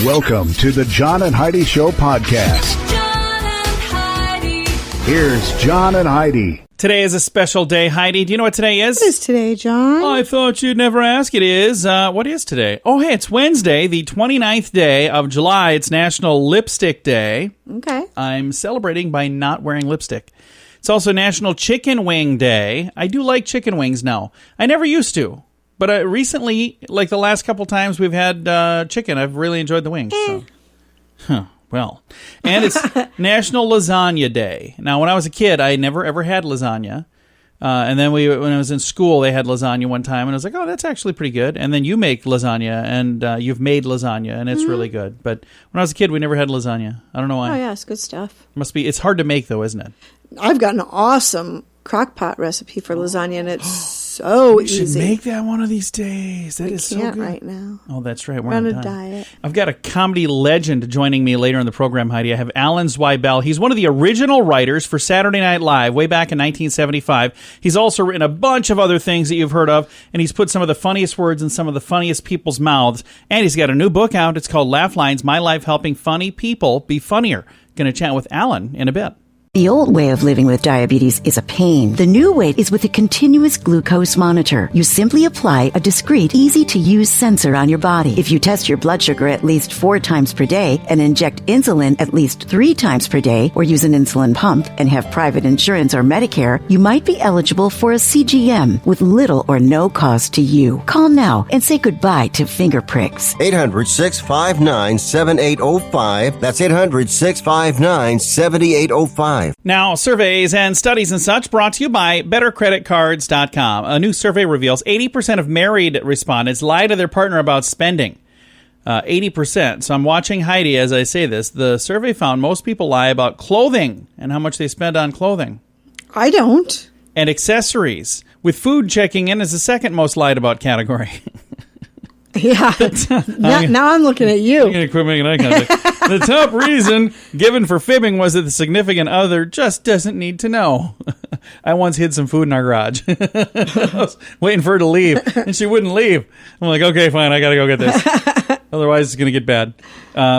Welcome to the John and Heidi Show podcast. John and Heidi. Here's John and Heidi. Today is a special day, Heidi. Do you know what today is? What is today, John? I thought you'd never ask. It is. What is today? Oh, hey, it's Wednesday, the 29th day of July. It's National Lipstick Day. Okay. I'm celebrating by not wearing lipstick. It's also National Chicken Wing Day. I do like chicken wings now. I never used to. But recently, like the last couple times we've had chicken, I've really enjoyed the wings. So. Well, and it's National Lasagna Day. Now, when I was a kid, I never ever had lasagna. And then when I was in school, they had lasagna one time, and I was like, oh, that's actually pretty good. And then you make lasagna, and you've made lasagna, and it's really good. But when I was a kid, we never had lasagna. I don't know why. Oh, yeah, it's good stuff. It's hard to make, though, isn't it? I've got an awesome crock pot recipe for lasagna, and it's so we easy. should make that one of these days. That is so good. I can't right now. Oh, that's right. We're on on a diet. I've got a comedy legend joining me later in the program, Heidi. I have Alan Zweibel. He's one of the original writers for Saturday Night Live way back in 1975. He's also written a bunch of other things that you've heard of, and he's put some of the funniest words in some of the funniest people's mouths. And he's got a new book out. It's called LaughLines, My Life Helping Funny People Be Funnier. Going to chat with Alan in a bit. The old way of living with diabetes is a pain. The new way is with a continuous glucose monitor. You simply apply a discreet, easy-to-use sensor on your body. If you test your blood sugar at least 4 times per day and inject insulin at least 3 times per day, or use an insulin pump and have private insurance or Medicare, you might be eligible for a CGM with little or no cost to you. Call now and say goodbye to finger pricks. 800-659-7805. That's 800-659-7805. Now, surveys and studies and such brought to you by BetterCreditCards.com. A new survey reveals 80% of married respondents lie to their partner about spending. 80%. So I'm watching Heidi as I say this. The survey found most people lie about clothing and how much they spend on clothing. I don't. And accessories, with food checking in as the second most lied about category. Yeah. Now I'm looking at you. I'm going to quit making eye contact. The top reason given for fibbing was that the significant other just doesn't need to know. I once hid some food in our garage. I was waiting for her to leave, and she wouldn't leave. I'm like, okay, fine, I got to go get this. Otherwise, it's going to get bad.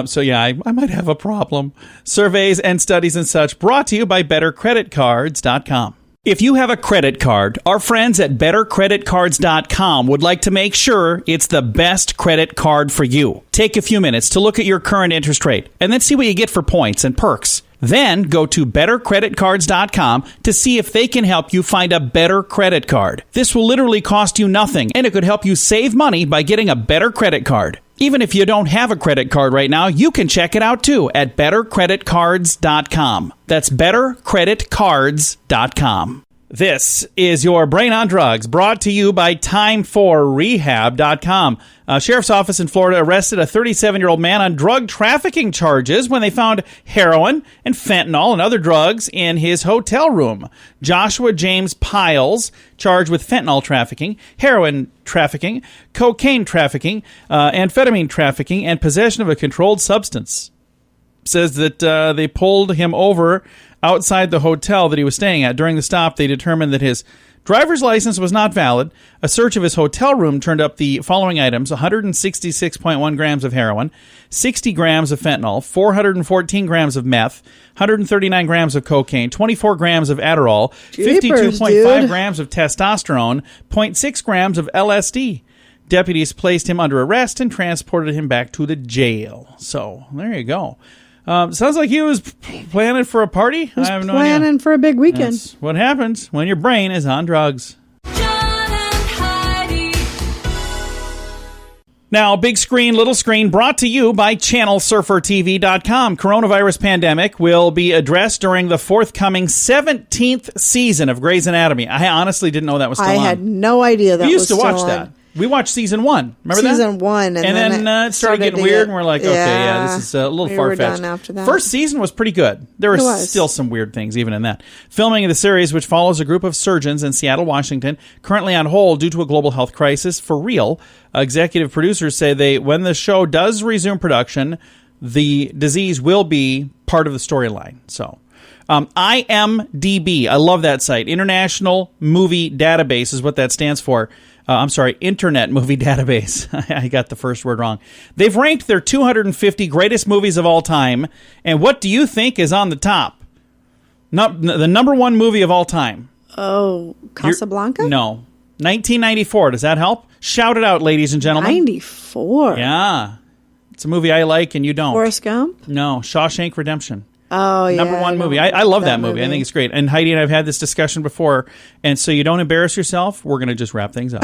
So, yeah, I might have a problem. Surveys and studies and such brought to you by BetterCreditCards.com. If you have a credit card, our friends at BetterCreditCards.com would like to make sure it's the best credit card for you. Take a few minutes to look at your current interest rate and then see what you get for points and perks. Then go to BetterCreditCards.com to see if they can help you find a better credit card. This will literally cost you nothing, and it could help you save money by getting a better credit card. Even if you don't have a credit card right now, you can check it out too at BetterCreditCards.com. That's BetterCreditCards.com. This is your Brain on Drugs, brought to you by Time4Rehab.com. A sheriff's office in Florida arrested a 37-year-old man on drug trafficking charges when they found heroin and fentanyl and other drugs in his hotel room. Joshua James Piles, charged with fentanyl trafficking, heroin trafficking, cocaine trafficking, amphetamine trafficking, and possession of a controlled substance. Says that they pulled him over outside the hotel that he was staying at. During the stop, they determined that his driver's license was not valid. A search of his hotel room turned up the following items: 166.1 grams of heroin, 60 grams of fentanyl, 414 grams of meth, 139 grams of cocaine, 24 grams of Adderall, 52.5 grams of testosterone, 0.6 grams of LSD. Deputies placed him under arrest and transported him back to the jail. So, there you go. Sounds like he was planning for a party. I have no planning idea. for a big weekend. That's what happens when your brain is on drugs. John and Heidi. Now, big screen, little screen, brought to you by ChannelSurferTV.com. Coronavirus pandemic will be addressed during the forthcoming 17th season of Grey's Anatomy. I honestly didn't know that was still on. I had no idea that we was used to still watch on. that. We watched season 1. Remember that? Season 1. And then it started getting weird, and we're like, okay, yeah, this is a little far-fetched. Done after that. First season was pretty good. There were still some weird things even in that. Filming of the series, which follows a group of surgeons in Seattle, Washington, currently on hold due to a global health crisis for real. Executive producers say when the show does resume production, the disease will be part of the storyline. So, IMDb, I love that site. International Movie Database is what that stands for. Internet Movie Database. I got the first word wrong. They've ranked their 250 greatest movies of all time, and what do you think is on the top? The number one movie of all time. Oh, Casablanca? No. 1994. Does that help? Shout it out, ladies and gentlemen. 94. Yeah. It's a movie I like and you don't. Forrest Gump? No. Shawshank Redemption. Oh, yeah. Number one movie. I love that movie. I think it's great. And Heidi and I have had this discussion before. And so you don't embarrass yourself, we're going to just wrap things up.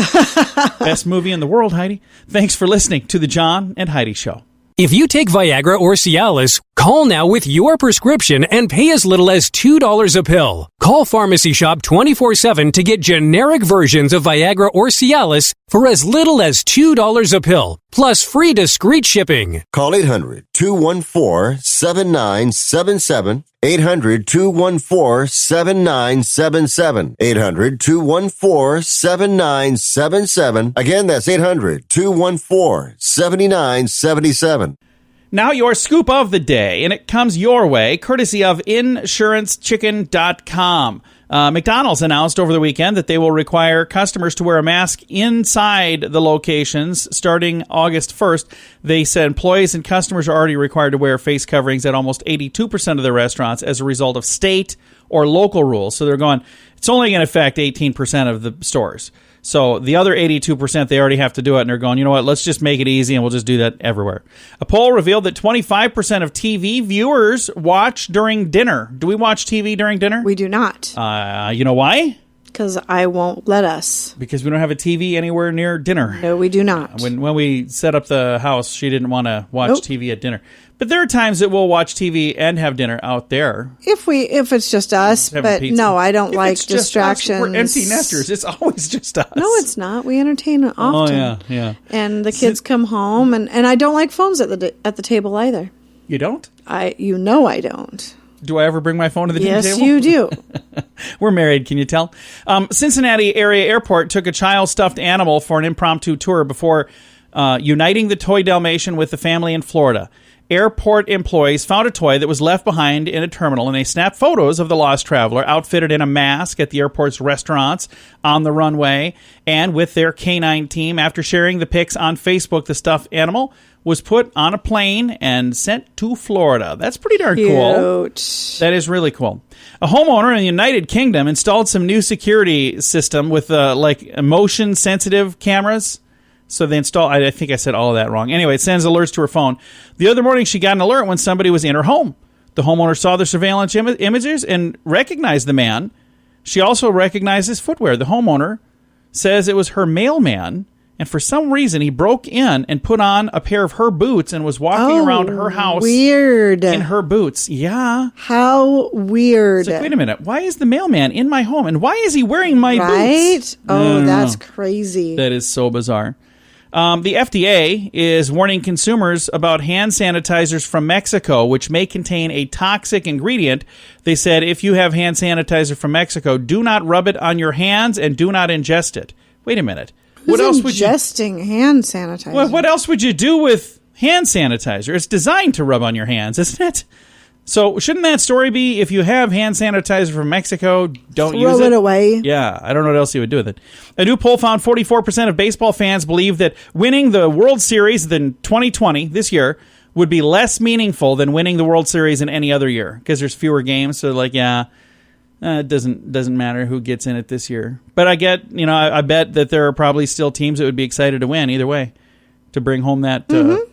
Best movie in the world, Heidi. Thanks for listening to The John and Heidi Show. If you take Viagra or Cialis, call now with your prescription and pay as little as $2 a pill. Call Pharmacy Shop 24/7 to get generic versions of Viagra or Cialis for as little as $2 a pill, plus free discreet shipping. Call 800-214-7977. 800-214-7977. 800-214-7977. Again, that's 800-214-7977. Now your scoop of the day, and it comes your way, courtesy of InsuranceChicken.com. McDonald's announced over the weekend that they will require customers to wear a mask inside the locations starting August 1st. They said employees and customers are already required to wear face coverings at almost 82% of the restaurants as a result of state or local rules. So they're going, it's only going to affect 18% of the stores. So the other 82%, they already have to do it, and they're going, you know what, let's just make it easy, and we'll just do that everywhere. A poll revealed that 25% of TV viewers watch during dinner. Do we watch TV during dinner? We do not. You know why? Because I won't let us. Because we don't have a TV anywhere near dinner. No, we do not. When we set up the house, she didn't want to watch Nope. TV at dinner. But there are times that we'll watch TV and have dinner out there. If it's just us, Having but pizza. no, I don't If like it's just us, distractions. we're empty nesters. It's always just us. No, it's not. We entertain often. Oh, yeah. And the kids come home, and I don't like phones at the table either. You don't? I don't. Do I ever bring my phone to the dinner Yes, table? you do. We're married, can you tell? Cincinnati area airport took a child stuffed animal for an impromptu tour before uniting the toy Dalmatian with the family in Florida. Airport employees found a toy that was left behind in a terminal, and they snapped photos of the lost traveler outfitted in a mask at the airport's restaurants, on the runway, and with their canine team. After sharing the pics on Facebook, the stuffed animal was put on a plane and sent to Florida. That's pretty darn cool. Cute. That is really cool. A homeowner in the United Kingdom installed some new security system with motion-sensitive cameras. So they install, I think I said all of that wrong. Anyway, it sends alerts to her phone. The other morning, she got an alert when somebody was in her home. The homeowner saw the surveillance images and recognized the man. She also recognized his footwear. The homeowner says it was her mailman, and for some reason, he broke in and put on a pair of her boots and was walking around her house weird. in her boots. Yeah. How weird. It's like, wait a minute. Why is the mailman in my home, and why is he wearing my boots? Right? Oh, that's know. crazy. That is so bizarre. The FDA is warning consumers about hand sanitizers from Mexico, which may contain a toxic ingredient. They said if you have hand sanitizer from Mexico, do not rub it on your hands and do not ingest it. Wait a minute. Who's What else would you? ingesting hand sanitizer? What else would you do with hand sanitizer? It's designed to rub on your hands, isn't it? So shouldn't that story be if you have hand sanitizer from Mexico, don't use it? Throw it away. Yeah, I don't know what else you would do with it. A new poll found 44% of baseball fans believe that winning the World Series in 2020, this year, would be less meaningful than winning the World Series in any other year because there's fewer games. So it doesn't matter who gets in it this year. But I bet that there are probably still teams that would be excited to win either way to bring home that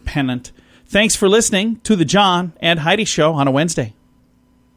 pennant. Thanks for listening to the John and Heidi Show on a Wednesday.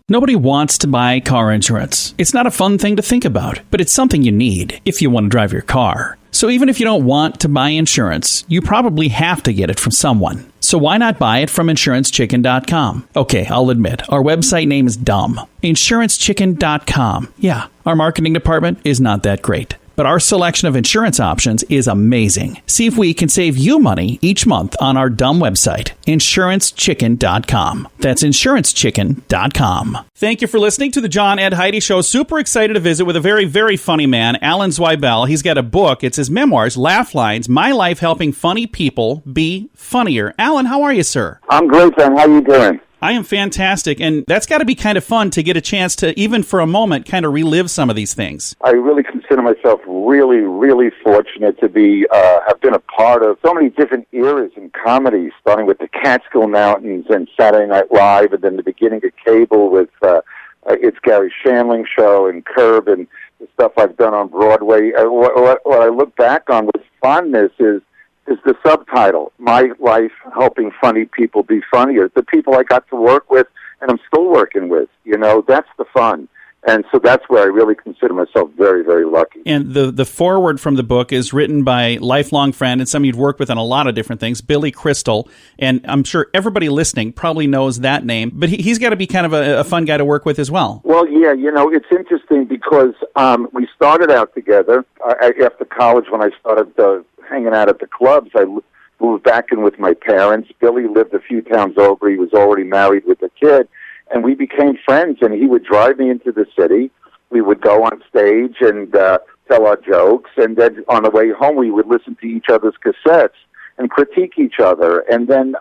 Nobody wants to buy car insurance. It's not a fun thing to think about, but it's something you need if you want to drive your car. So even if you don't want to buy insurance, you probably have to get it from someone. So why not buy it from InsuranceChicken.com? Okay, I'll admit, our website name is dumb. InsuranceChicken.com. Yeah, our marketing department is not that great. But our selection of insurance options is amazing. See if we can save you money each month on our dumb website, InsuranceChicken.com. That's InsuranceChicken.com. Thank you for listening to the John and Heidi Show. Super excited to visit with a very, very funny man, Alan Zweibel. He's got a book. It's his memoirs, LaughLines, My Life Helping Funny People Be Funnier. Alan, how are you, sir? I'm great, Ben. How you doing? I am fantastic, and that's got to be kind of fun to get a chance to, even for a moment, kind of relive some of these things. I really consider myself really, really fortunate to be have been a part of so many different eras in comedy, starting with the Catskill Mountains and Saturday Night Live, and then the beginning of cable with It's Gary Shandling Show and Curb and the stuff I've done on Broadway. What I look back on with fondness is the subtitle, My Life Helping Funny People Be Funnier. The people I got to work with and I'm still working with, that's the fun. And so that's where I really consider myself very, very lucky. And the foreword from the book is written by lifelong friend and somebody you've worked with on a lot of different things, Billy Crystal. And I'm sure everybody listening probably knows that name. But he's got to be kind of a fun guy to work with as well. Well, yeah, it's interesting because we started out together. After college, when I started hanging out at the clubs, I moved back in with my parents. Billy lived a few towns over. He was already married with a kid. And we became friends, and he would drive me into the city. We would go on stage and tell our jokes, and then on the way home, we would listen to each other's cassettes and critique each other. And then,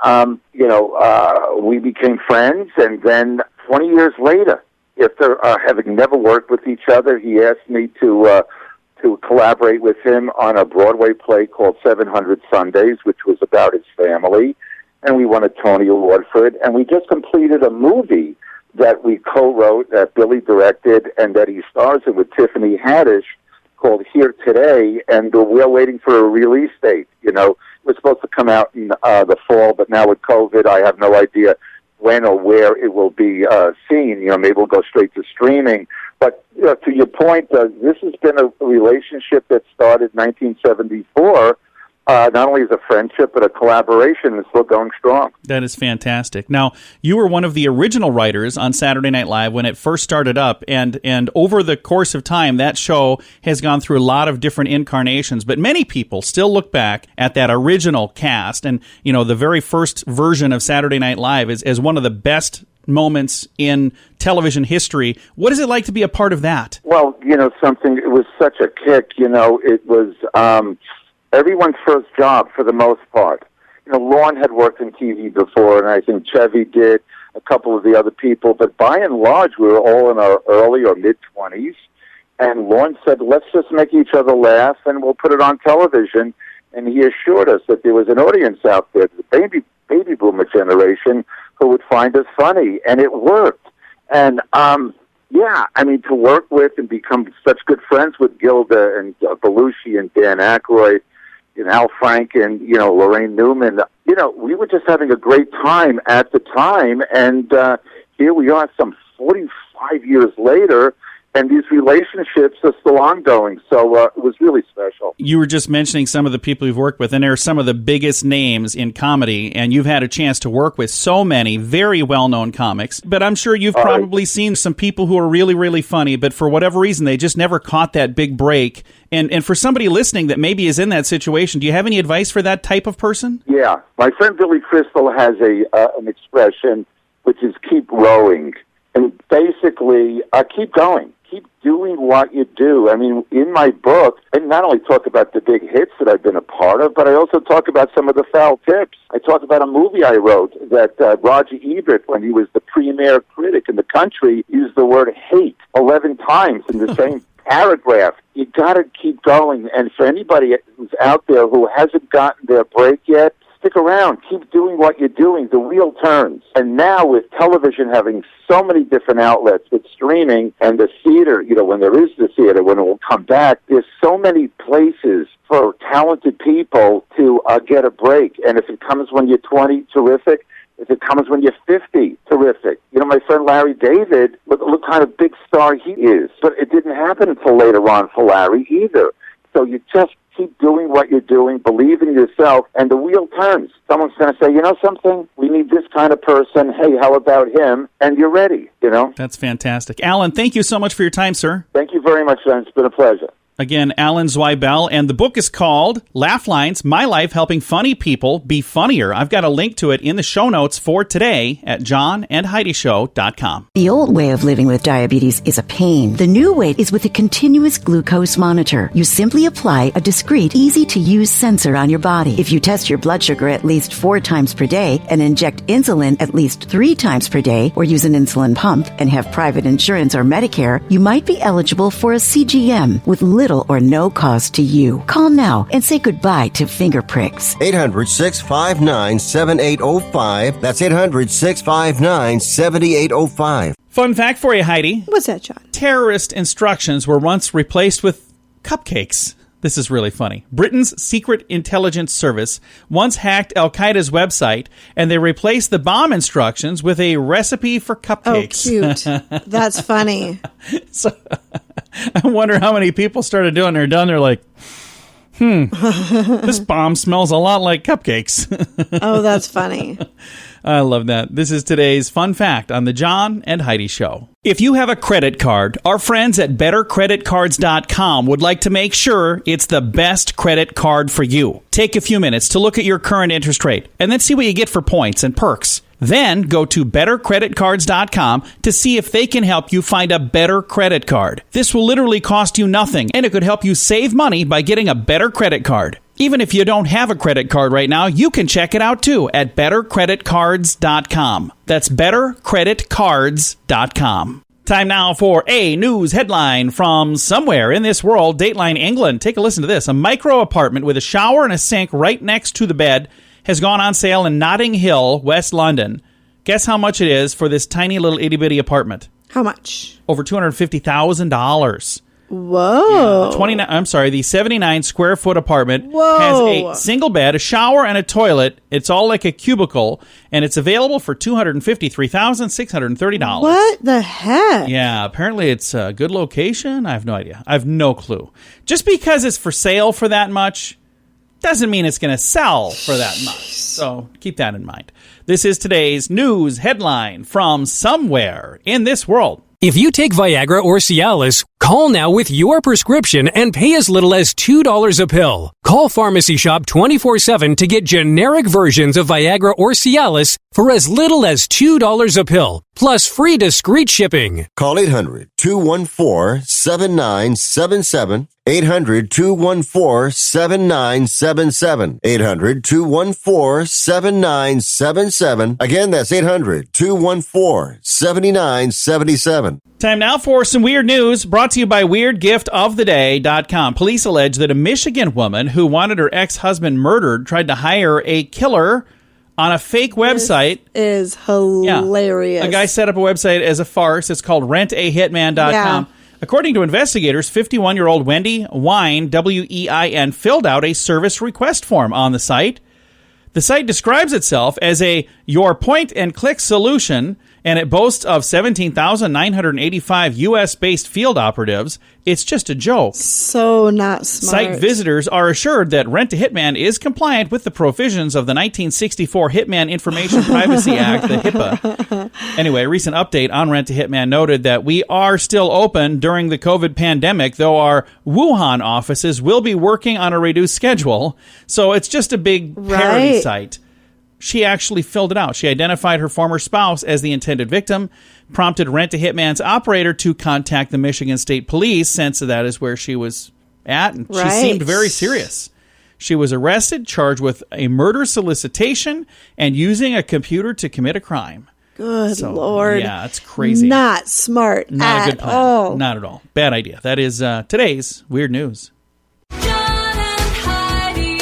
we became friends, and then 20 years later, after having never worked with each other, he asked me to collaborate with him on a Broadway play called 700 Sundays, which was about his family. And we won a Tony Award for it. And we just completed a movie that we co-wrote, that Billy directed, and that he stars in with Tiffany Haddish, called Here Today. And we're waiting for a release date. It was supposed to come out in the fall, but now with COVID, I have no idea when or where it will be seen. Maybe we'll go straight to streaming. But to your point, this has been a relationship that started 1974. Not only as a friendship, but a collaboration, and still going strong. That is fantastic. Now, you were one of the original writers on Saturday Night Live when it first started up, and over the course of time, that show has gone through a lot of different incarnations, but many people still look back at that original cast, and, the very first version of Saturday Night Live as one of the best moments in television history. What is it like to be a part of that? Well, it was such a kick. It was everyone's first job for the most part. Lorne had worked in TV before, and I think Chevy did, a couple of the other people, but by and large, we were all in our early or mid-20s, and Lorne said, let's just make each other laugh, and we'll put it on television, and he assured us that there was an audience out there, the baby boomer generation, who would find us funny, and it worked. And, to work with and become such good friends with Gilda and Belushi and Dan Aykroyd, Al Frank and, Lorraine Newman, we were just having a great time at the time, and here we are some 45 years later, and these relationships are still ongoing, so it was really special. You were just mentioning some of the people you've worked with, and they're some of the biggest names in comedy, and you've had a chance to work with so many very well-known comics, but I'm sure you've probably seen some people who are really, really funny, but for whatever reason, they just never caught that big break. And for somebody listening that maybe is in that situation, do you have any advice for that type of person? Yeah. My friend Billy Crystal has an expression, which is keep rowing. And basically, keep going. Keep doing what you do. I mean, in my book, I not only talk about the big hits that I've been a part of, but I also talk about some of the foul tips. I talk about a movie I wrote that Roger Ebert, when he was the premier critic in the country, used the word hate 11 times in the same paragraph. You got to keep going. And for anybody who's out there who hasn't gotten their break yet, stick around. Keep doing what you're doing. The wheel turns. And now with television having so many different outlets, with streaming and the theater, when there is the theater, when it will come back, there's so many places for talented people to get a break. And if it comes when you're 20, terrific. If it comes when you're 50, terrific. My friend Larry David, look kind of big star he is. But it didn't happen until later on for Larry either. So you just keep doing what you're doing, believe in yourself, and the wheel turns. Someone's going to say, something? We need this kind of person. Hey, how about him? And you're ready, That's fantastic. Alan, thank you so much for your time, sir. Thank you very much, son. It's been a pleasure. Again, Alan Zweibel, and the book is called LaughLines, My Life Helping Funny People Be Funnier. I've got a link to it in the show notes for today at johnandheidishow.com. The old way of living with diabetes is a pain. The new way is with a continuous glucose monitor. You simply apply a discreet, easy-to-use sensor on your body. If you test your blood sugar at least 4 times per day and inject insulin at least 3 times per day or use an insulin pump and have private insurance or Medicare, you might be eligible for a CGM with little or no cost to you. Call now and say goodbye to finger pricks. 800-659-7805. That's 800-659-7805. Fun fact for you, Heidi. What's that, John? Terrorist instructions were once replaced with cupcakes. This is really funny. Britain's Secret Intelligence Service once hacked Al-Qaeda's website, and they replaced the bomb instructions with a recipe for cupcakes. Oh, cute. That's funny. So, I wonder how many people started doing it. They're done. They're like, this bomb smells a lot like cupcakes. Oh, that's funny. I love that. This is today's fun fact on the John and Heidi Show. If you have a credit card, our friends at bettercreditcards.com would like to make sure it's the best credit card for you. Take a few minutes to look at your current interest rate and then see what you get for points and perks. Then go to bettercreditcards.com to see if they can help you find a better credit card. This will literally cost you nothing, and it could help you save money by getting a better credit card. Even if you don't have a credit card right now, you can check it out too at bettercreditcards.com. That's bettercreditcards.com. Time now for a news headline from somewhere in this world. Dateline England. Take a listen to this. A micro apartment with a shower and a sink right next to the bed has gone on sale in Notting Hill, West London. Guess how much it is for this tiny little itty-bitty apartment? How much? Over $250,000. Whoa. The 79 square foot apartment Whoa. has a single bed, a shower, and a toilet. It's all like a cubicle, and it's available for $253,630. What the heck? Yeah, apparently it's a good location. I have no idea. I have no clue. Just because it's for sale for that much doesn't mean it's going to sell for that much. So keep that in mind. This is today's news headline from somewhere in this world. If you take Viagra or Cialis, call now with your prescription and pay as little as $2 a pill. Call Pharmacy Shop 24/7 to get generic versions of Viagra or Cialis for as little as $2 a pill, plus free discreet shipping. Call 800-214-7977. 800-214-7977. 800-214-7977. Again, that's 800-214-7977. Time now for some weird news brought to you by WeirdGiftOfTheDay.com. Police allege that a Michigan woman who wanted her ex-husband murdered tried to hire a killer on a fake website. Is hilarious. Yeah. A guy set up a website as a farce. It's called rentahitman.com. Yeah. According to investigators, 51-year-old Wendy Wine, W-E-I-N, filled out a service request form on the site. The site describes itself as a your point-and-click solution, and it boasts of 17,985 U.S.-based field operatives. It's just a joke. So not smart. Site visitors are assured that Rent a Hitman is compliant with the provisions of the 1964 Hitman Information Privacy Act, the HIPAA. Anyway, a recent update on Rent a Hitman noted that we are still open during the COVID pandemic, though our Wuhan offices will be working on a reduced schedule. So it's just a big parody site. She actually filled it out. She identified her former spouse as the intended victim, prompted Rent a Hitman's operator to contact the Michigan State Police, since that is where she was at, and she seemed very serious. She was arrested, charged with a murder solicitation, and using a computer to commit a crime. Good Lord. Yeah, it's crazy. Not smart Not a good plan. all. Not at all. Bad idea. That is today's Weird News. John and Heidi.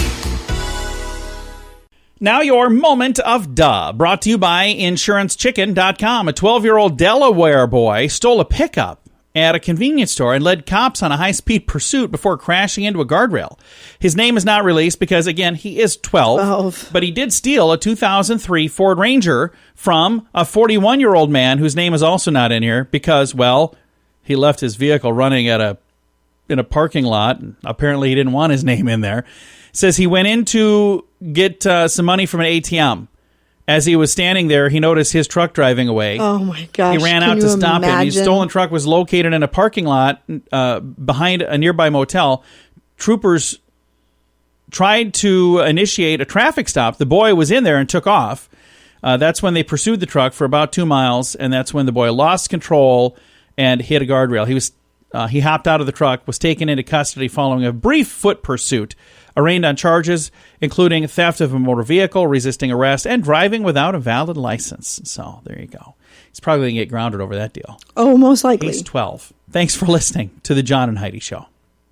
Now your moment of duh, brought to you by InsuranceChicken.com. A 12-year-old Delaware boy stole a pickup at a convenience store and led cops on a high-speed pursuit before crashing into a guardrail. His name is not released because, again, he is 12. But he did steal a 2003 Ford Ranger from a 41-year-old man whose name is also not in here because, well, he left his vehicle running in a parking lot, and apparently he didn't want his name in there. Says he went in to get some money from an ATM, As he was standing there, he noticed his truck driving away. Oh my gosh! He ran out to stop him. His stolen truck was located in a parking lot behind a nearby motel. Troopers tried to initiate a traffic stop. The boy was in there and took off. That's when they pursued the truck for about 2 miles, and that's when the boy lost control and hit a guardrail. He hopped out of the truck, was taken into custody following a brief foot pursuit, arraigned on charges including theft of a motor vehicle, resisting arrest, and driving without a valid license. So there you go. He's probably going to get grounded over that deal. Oh, most likely. He's 12. Thanks for listening to the John and Heidi Show.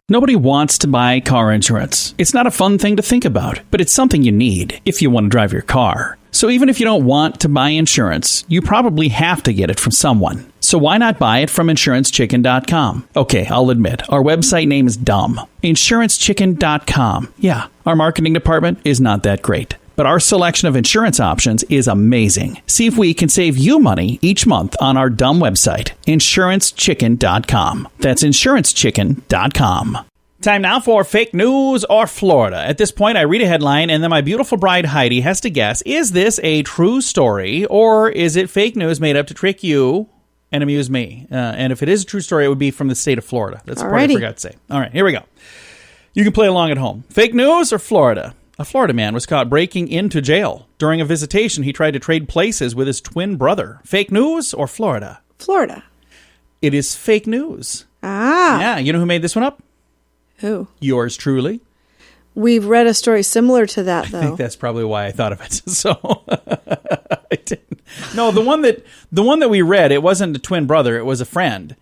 Nobody wants to buy car insurance. It's not a fun thing to think about, but it's something you need if you want to drive your car. So even if you don't want to buy insurance, you probably have to get it from someone. So why not buy it from InsuranceChicken.com? Okay, I'll admit, our website name is dumb. InsuranceChicken.com. Yeah, our marketing department is not that great. But our selection of insurance options is amazing. See if we can save you money each month on our dumb website, InsuranceChicken.com. That's InsuranceChicken.com. Time now for Fake News or Florida. At this point, I read a headline, and then my beautiful bride Heidi has to guess, is this a true story, or is it fake news made up to trick you and amuse me? And if it is a true story, it would be from the state of Florida. That's the part I forgot to say. All right, here we go. You can play along at home. Fake news or Florida? A Florida man was caught breaking into jail. During a visitation, he tried to trade places with his twin brother. Fake news or Florida? Florida. It is fake news. Ah. Yeah, you know who made this one up? Who? Yours truly. We've read a story similar to that, though. I think that's probably why I thought of it. So I didn't. No, the one that we read, it wasn't a twin brother, it was a friend.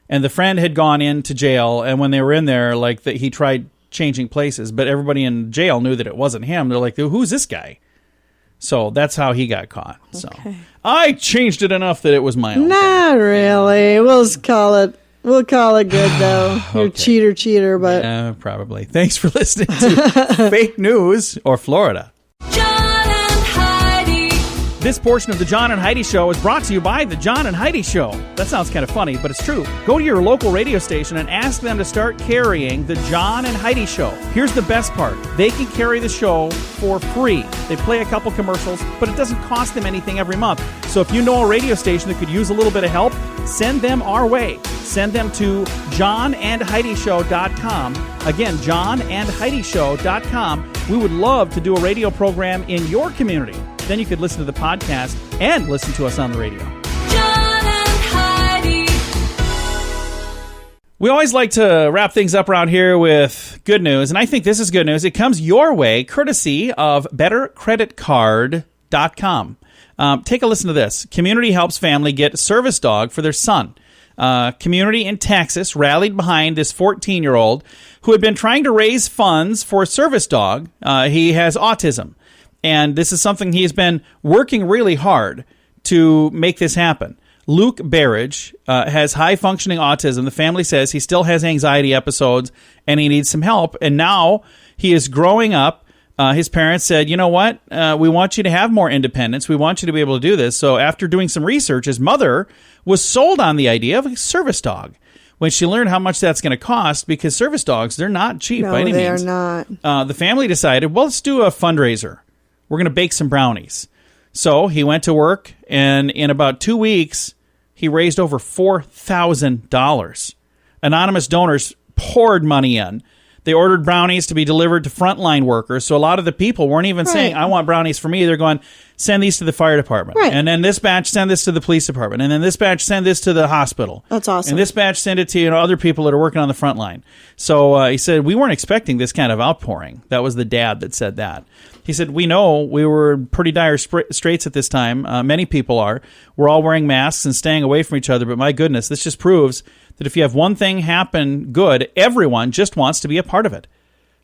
And the friend had gone into jail, and when they were in there, he tried changing places, but everybody in jail knew that it wasn't him. They're like, who's this guy? So that's how he got caught. So I changed it enough that it was my own. Not really. We'll call it good, though. You're cheater, but... Yeah, probably. Thanks for listening to Fake News or Florida. John and Heidi. This portion of the John and Heidi Show is brought to you by the John and Heidi Show. That sounds kind of funny, but it's true. Go to your local radio station and ask them to start carrying the John and Heidi Show. Here's the best part. They can carry the show for free. They play a couple commercials, but it doesn't cost them anything every month. So if you know a radio station that could use a little bit of help, send them our way. Send them to johnandheidishow.com. Again, johnandheidishow.com. We would love to do a radio program in your community. Then you could listen to the podcast and listen to us on the radio. John and Heidi. We always like to wrap things up around here with good news, and I think this is good news. It comes your way courtesy of BetterCreditCard.com. Take a listen to this. Community helps family get a service dog for their son. Community in Texas rallied behind this 14-year-old who had been trying to raise funds for a service dog. He has autism, and this is something he has been working really hard to make this happen. Luke Barrage has high-functioning autism. The family says he still has anxiety episodes, and he needs some help, and now he is growing up. His parents said, you know what, we want you to have more independence. We want you to be able to do this. So after doing some research, his mother was sold on the idea of a service dog when she learned how much that's going to cost, because service dogs, they're not cheap by any means. No, they are not. The family decided, well, let's do a fundraiser. We're going to bake some brownies. So he went to work, and in about 2 weeks, he raised over $4,000. Anonymous donors poured money in. They ordered brownies to be delivered to frontline workers. So a lot of the people weren't even saying, I want brownies for me. They're going, send these to the fire department. Right. And then this batch, send this to the police department. And then this batch, send this to the hospital. That's awesome. And this batch, send it to other people that are working on the front line. So he said, we weren't expecting this kind of outpouring. That was the dad that said that. He said, we know we were in pretty dire straits at this time. Many people are. We're all wearing masks and staying away from each other. But my goodness, this just proves that if you have one thing happen good, everyone just wants to be a part of it.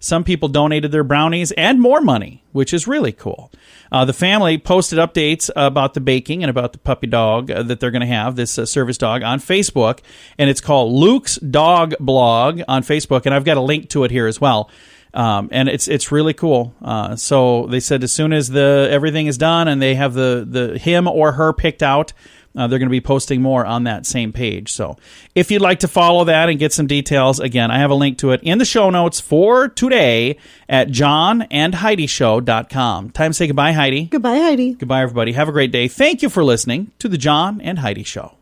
Some people donated their brownies and more money, which is really cool. The family posted updates about the baking and about the puppy dog that they're going to have, this service dog, on Facebook. And it's called Luke's Dog Blog on Facebook. And I've got a link to it here as well. And it's really cool. So they said as soon as everything is done and they have the him or her picked out they're going to be posting more on that same page. So if you'd like to follow that and get some details, again, I have a link to it in the show notes for today at johnandheidishow.com. Time to say goodbye, Heidi. Goodbye, Heidi. Goodbye, everybody. Have a great day. Thank you for listening to The John and Heidi Show.